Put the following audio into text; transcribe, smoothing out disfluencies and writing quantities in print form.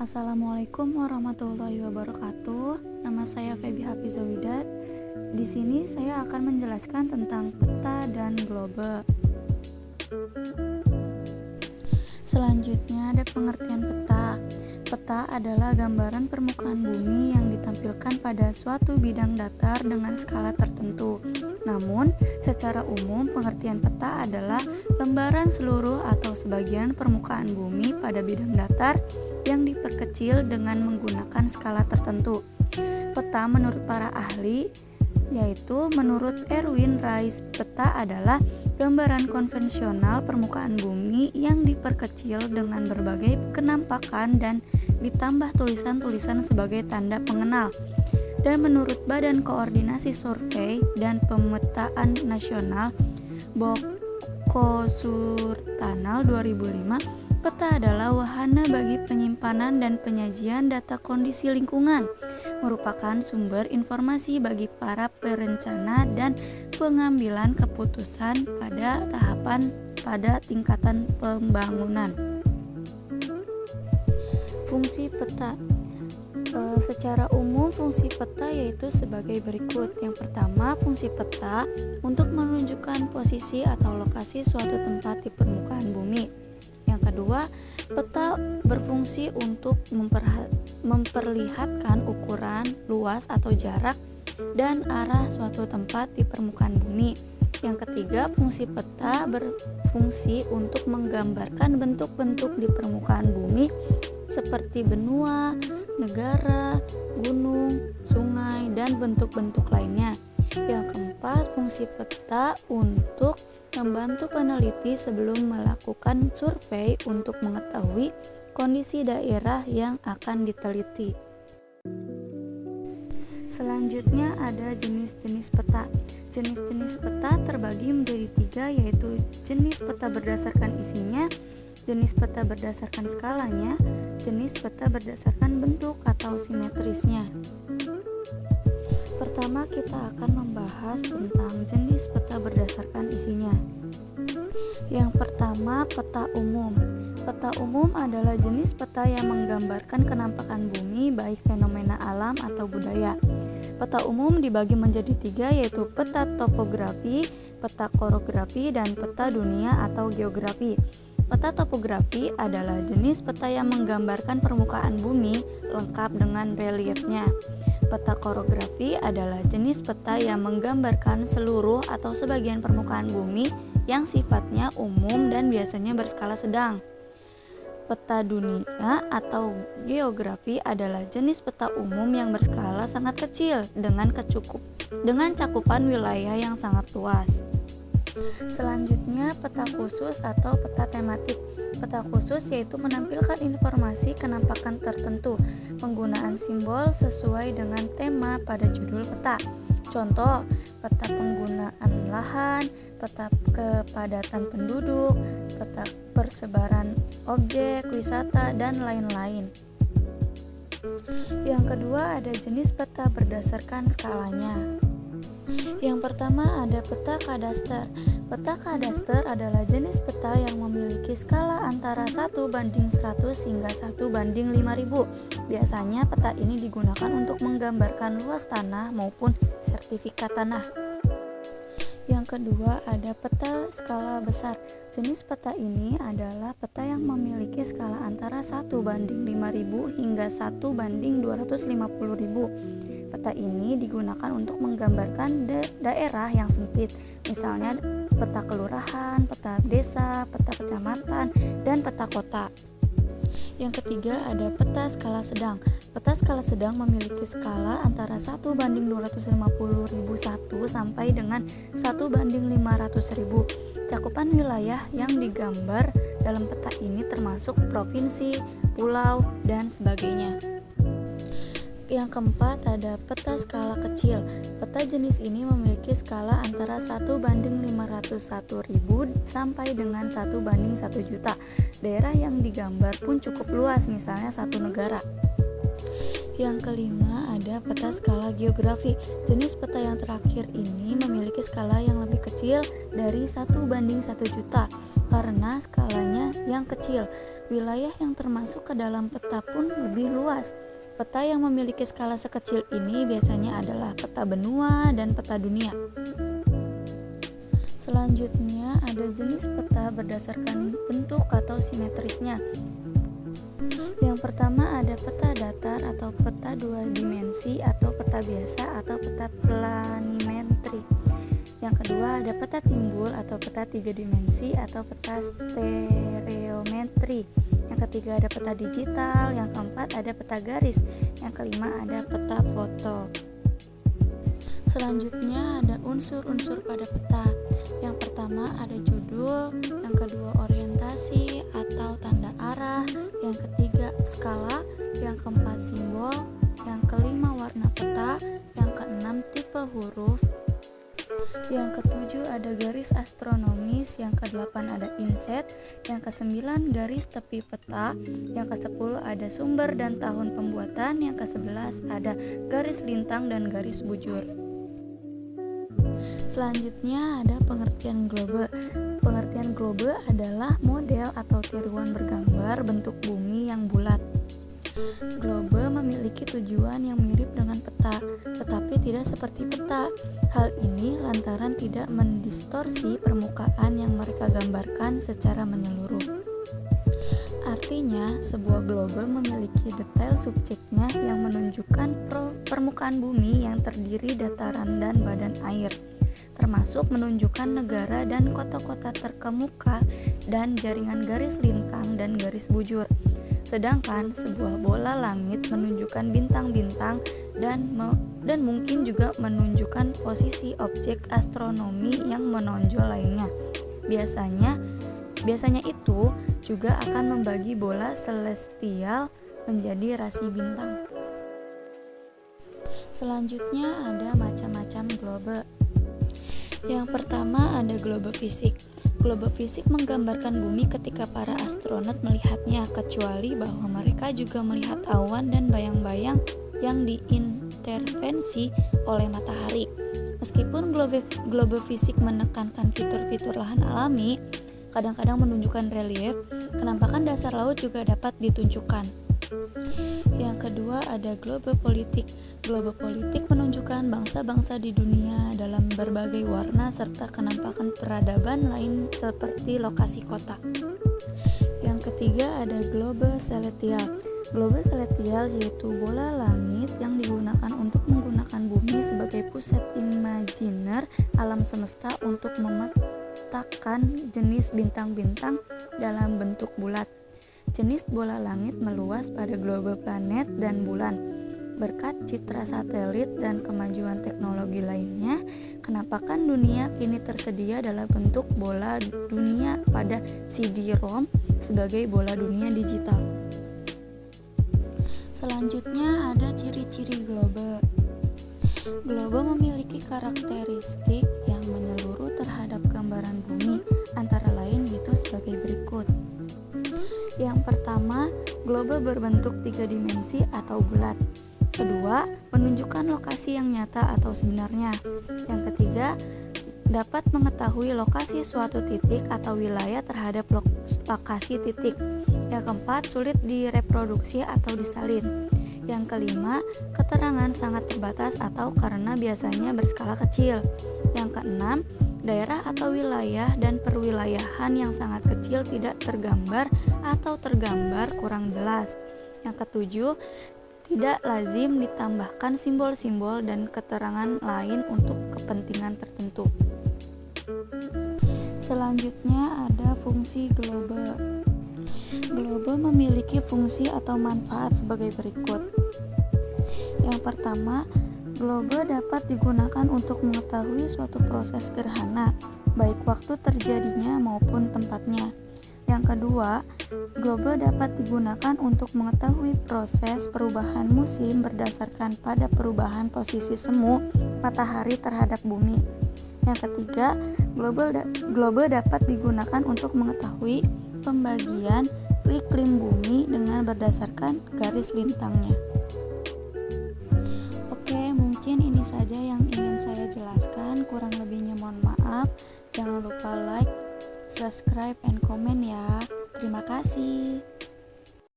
Assalamualaikum warahmatullahi wabarakatuh. Nama saya Febi Hafizowidat. Di sini saya akan menjelaskan tentang peta dan globe. Selanjutnya ada pengertian peta. Peta adalah gambaran permukaan bumi yang ditampilkan pada suatu bidang datar dengan skala tertentu. Namun, secara umum pengertian peta adalah lembaran seluruh atau sebagian permukaan bumi pada bidang datar yang diperkecil dengan menggunakan skala tertentu. Peta menurut para ahli, yaitu menurut Erwin Rice, peta adalah gambaran konvensional permukaan bumi yang diperkecil dengan berbagai kenampakan dan ditambah tulisan-tulisan sebagai tanda pengenal. Dan menurut Badan Koordinasi Survei dan Pemetaan Nasional Bokosurtanal 2005, peta adalah wahana bagi penyimpanan dan penyajian data kondisi lingkungan, merupakan sumber informasi bagi para perencana dan pengambilan keputusan pada tingkatan pembangunan. Fungsi peta. Secara umum fungsi peta yaitu sebagai berikut. Yang pertama, fungsi peta untuk menunjukkan posisi atau lokasi suatu tempat di permukaan bumi. Yang kedua, peta berfungsi untuk memperlihatkan ukuran, luas atau jarak dan arah suatu tempat di permukaan bumi. Yang ketiga, fungsi peta berfungsi untuk menggambarkan bentuk-bentuk di permukaan bumi seperti benua, negara, gunung, sungai, dan bentuk-bentuk lainnya. Yang keempat, fungsi peta untuk membantu peneliti sebelum melakukan survei untuk mengetahui kondisi daerah yang akan diteliti. Selanjutnya ada jenis-jenis peta. Jenis-jenis peta terbagi menjadi 3, yaitu jenis peta berdasarkan isinya, jenis peta berdasarkan skalanya, jenis peta berdasarkan bentuk atau simetrisnya. Pertama, kita akan membahas tentang jenis peta berdasarkan isinya. Yang pertama, peta umum. Peta umum adalah jenis peta yang menggambarkan kenampakan bumi, baik fenomena alam atau budaya. Peta umum dibagi menjadi 3, yaitu peta topografi, peta korografi, dan peta dunia atau geografi. Peta topografi adalah jenis peta yang menggambarkan permukaan bumi lengkap dengan reliefnya. Peta korografi adalah jenis peta yang menggambarkan seluruh atau sebagian permukaan bumi yang sifatnya umum dan biasanya berskala sedang. Peta dunia atau geografi adalah jenis peta umum yang berskala sangat kecil dengan cakupan wilayah yang sangat luas. Selanjutnya, peta khusus atau peta tematik. Peta khusus yaitu menampilkan informasi kenampakan tertentu, penggunaan simbol sesuai dengan tema pada judul peta. Contoh, peta penggunaan lahan, peta kepadatan penduduk, peta persebaran objek wisata, dan lain-lain. Yang kedua, ada jenis peta berdasarkan skalanya. Yang pertama ada peta kadaster. Peta kadaster adalah jenis peta yang memiliki skala antara 1:100 hingga 1:5000. Biasanya peta ini digunakan untuk menggambarkan luas tanah maupun sertifikat tanah. Yang kedua ada peta skala besar. Jenis peta ini adalah peta yang memiliki skala antara 1:5000 hingga 1:250.000. Peta ini digunakan untuk menggambarkan daerah yang sempit, misalnya peta kelurahan, peta desa, peta kecamatan, dan peta kota. Yang ketiga ada peta skala sedang. Peta skala sedang memiliki skala antara 1:250.001 sampai dengan 1:500.000. Cakupan wilayah yang digambar dalam peta ini termasuk provinsi, pulau, dan sebagainya. Yang keempat ada peta skala kecil. Peta jenis ini memiliki skala antara 1:501.000 sampai dengan 1:1 juta. Daerah yang digambar pun cukup luas, misalnya satu negara. Yang kelima ada peta skala geografi. Jenis peta yang terakhir ini memiliki skala yang lebih kecil dari 1:1 juta. karena skalanya yang kecil. Wilayah yang termasuk ke dalam peta pun lebih luas. Peta yang memiliki skala sekecil ini biasanya adalah peta benua dan peta dunia. Selanjutnya ada jenis peta berdasarkan bentuk atau simetrisnya. Yang pertama ada peta datar atau peta dua dimensi atau peta biasa atau peta planimetri. Yang kedua ada peta timbul atau peta tiga dimensi atau peta stereometri. Yang ketiga ada peta digital. Yang keempat ada peta garis. Yang kelima ada peta foto. Selanjutnya ada unsur-unsur pada peta. Yang pertama ada judul, yang kedua orientasi atau tanda arah, yang ketiga skala, yang keempat simbol, yang kelima warna peta, yang keenam tipe huruf, yang ketujuh ada garis astronomis, yang kedelapan ada inset, yang kesembilan garis tepi peta, yang kesepuluh ada sumber dan tahun pembuatan, yang kesebelas ada garis lintang dan garis bujur. Selanjutnya ada pengertian globe. Pengertian globe adalah model atau tiruan bergambar bentuk bumi yang bulat. Globe memiliki tujuan yang mirip dengan peta, tetapi tidak seperti peta. Hal ini lantaran tidak mendistorsi permukaan yang mereka gambarkan secara menyeluruh. Artinya, sebuah globe memiliki detail subjeknya yang menunjukkan permukaan bumi yang terdiri dataran dan badan air, termasuk menunjukkan negara dan kota-kota terkemuka dan jaringan garis lintang dan garis bujur. Sedangkan sebuah bola langit menunjukkan bintang-bintang dan mungkin juga menunjukkan posisi objek astronomi yang menonjol lainnya. Biasanya itu juga akan membagi bola celestial menjadi rasi bintang. Selanjutnya ada macam-macam globe. Yang pertama ada globe fisik. Globe fisik menggambarkan bumi ketika para astronot melihatnya, kecuali bahwa mereka juga melihat awan dan bayang-bayang yang diintervensi oleh matahari. Meskipun globe fisik menekankan fitur-fitur lahan alami, kadang-kadang menunjukkan relief, kenampakan dasar laut juga dapat ditunjukkan. Yang kedua ada globe politik. Globe politik menunjukkan bangsa-bangsa di dunia dalam berbagai warna serta kenampakan peradaban lain seperti lokasi kota. Yang ketiga ada globe celestial. Globe celestial yaitu bola langit yang digunakan untuk menggunakan bumi sebagai pusat imajiner alam semesta untuk memetakan jenis bintang-bintang dalam bentuk bulat. Jenis bola langit meluas pada globe planet dan bulan. Berkat citra satelit dan kemajuan teknologi lainnya, kenampakan dunia kini tersedia dalam bentuk bola dunia pada CD-ROM sebagai bola dunia digital. Selanjutnya ada ciri-ciri globe. Globe memiliki karakteristik yang menyeluruh terhadap gambaran bumi, antara lain yaitu sebagai berikut. Yang pertama, globe berbentuk tiga dimensi atau bulat. Kedua, menunjukkan lokasi yang nyata atau sebenarnya. Yang ketiga, dapat mengetahui lokasi suatu titik atau wilayah terhadap lokasi titik. Yang keempat, sulit direproduksi atau disalin. Yang kelima, keterangan sangat terbatas atau karena biasanya berskala kecil. Yang keenam, daerah atau wilayah dan perwilayahan yang sangat kecil tidak tergambar atau tergambar kurang jelas. Yang ketujuh, tidak lazim ditambahkan simbol-simbol dan keterangan lain untuk kepentingan tertentu. Selanjutnya ada fungsi globe. Globe memiliki fungsi atau manfaat sebagai berikut. Yang pertama, globe dapat digunakan untuk mengetahui suatu proses gerhana, baik waktu terjadinya maupun tempatnya. Yang kedua, globe dapat digunakan untuk mengetahui proses perubahan musim berdasarkan pada perubahan posisi semu matahari terhadap bumi. Yang ketiga, globe dapat digunakan untuk mengetahui pembagian iklim bumi dengan berdasarkan garis lintangnya. Mungkin ini saja yang ingin saya jelaskan, kurang lebihnya mohon maaf. Jangan lupa like, subscribe, and comment ya. Terima kasih.